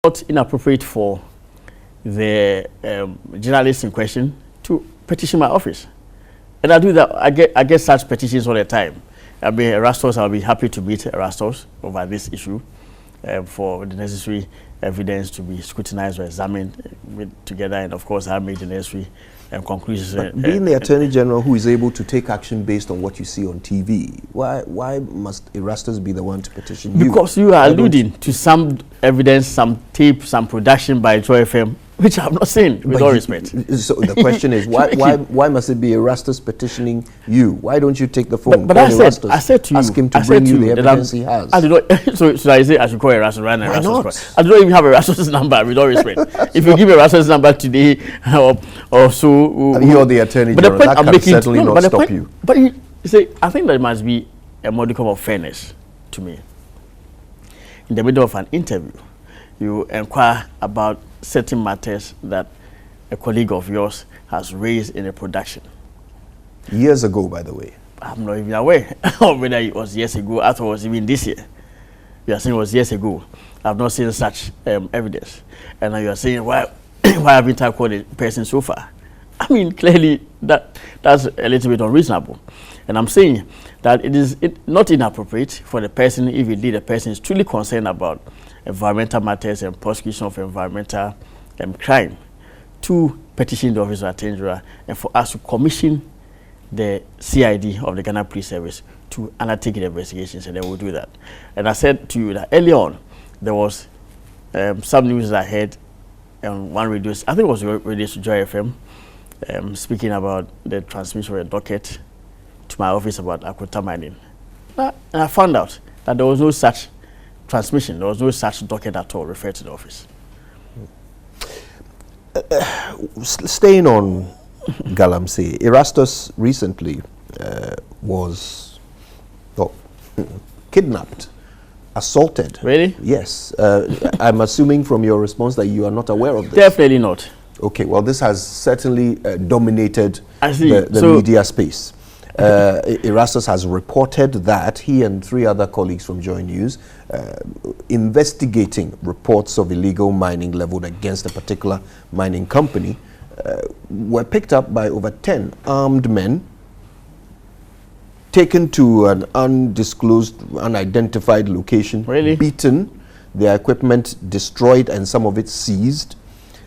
not inappropriate for the journalist in question to petition my office. And I do that. I get such petitions all the time. I mean, Erastus, I'll be happy to meet Erastus over this issue for the necessary evidence to be scrutinized or examined together, and of course, I made the necessary conclusions. Being the Attorney General who is able to take action based on what you see on TV, why must Erastus be the one to petition you? Because you are alluding to some evidence, some tape, some production by Joy FM, which I have not seen, with all respect. So the question is, why must it be Erastus petitioning you? Why don't you take the phone? But I said to you, ask him to bring you the evidence he has. I do not. So I say I should call Erastus right now. Why not? I do not even have Erastus' number, with all respect. If you give Erastus' number today, or so, you're the Attorney General. That can certainly not stop you. But you see, I think there must be a modicum of fairness to me. In the middle of an interview, you inquire about certain matters that a colleague of yours has raised in a production. Years ago, by the way. I'm not even aware of whether it was years ago. I thought it was even this year. You are saying it was years ago. I've not seen such evidence. And now you are saying, why haven't I called the person so far? I mean, clearly that's a little bit unreasonable. And I'm saying that it is not inappropriate for the person, if indeed the person is truly concerned about environmental matters and prosecution of environmental crime, to petition the Office of Attorney General and for us to commission the CID of the Ghana Police Service to undertake the investigations, and they will do that. And I said to you that early on, there was some news that I heard on one radio, I think it was Radio Joy FM, speaking about the transmission of a docket to my office about Akwata mining. And I found out that there was no such transmission, there was no such docket at all referred to the office. Staying on Galamsey, Erastus recently was kidnapped, assaulted. Really? Yes. I'm assuming from your response that you are not aware of this. Definitely not. Okay, well, this has certainly dominated the media space. Erastus has reported that he and 3 other colleagues from Joynews investigating reports of illegal mining leveled against a particular mining company were picked up by over 10 armed men, taken to an undisclosed, unidentified location, really? Beaten, their equipment destroyed and some of it seized.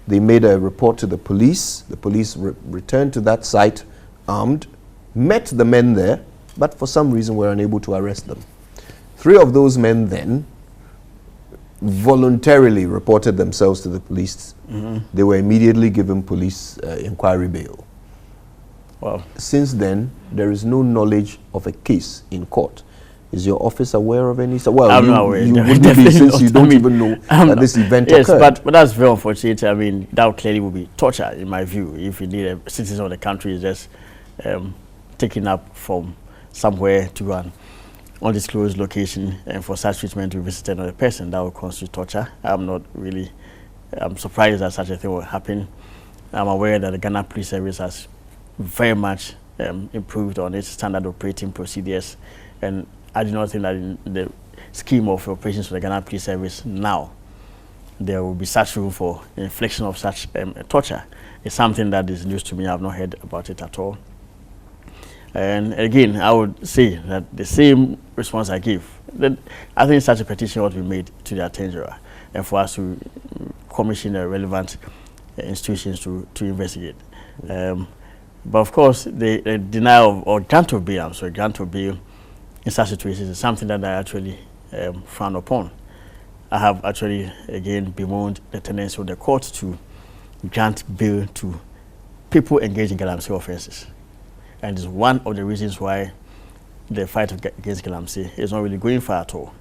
They made a report to the police. The police returned to that site armed, met the men there, but for some reason were unable to arrest them. 3 of those men then voluntarily reported themselves to the police. They were immediately given police inquiry bail. Wow. Since then, there is no knowledge of a case in court. Is your office aware of any? Well, I'm not aware. You wouldn't be, since you don't even know that this event occurred. Yes, but that's very unfortunate. I mean, that clearly would be torture, in my view, if indeed a citizen of the country is just taken up from somewhere to an undisclosed location and for such treatment to visit another person. That would constitute torture. I'm surprised that such a thing will happen. I'm aware that the Ghana Police Service has very much improved on its standard operating procedures, and I do not think that in the scheme of operations for the Ghana Police Service now, there will be such room for infliction of such torture. It's something that is news to me. I have not heard about it at all. And again, I would say that the same response I give, that I think such a petition ought to be made to the Attorney General and for us to commission the relevant institutions to investigate. But of course, the denial of, or grant of bail, in such situations is something that I actually frown upon. I have actually, again, bemoaned the tendency of the court to grant bail to people engaged in Galamsey offenses. And it's one of the reasons why the fight against Galamsey is not really going far at all.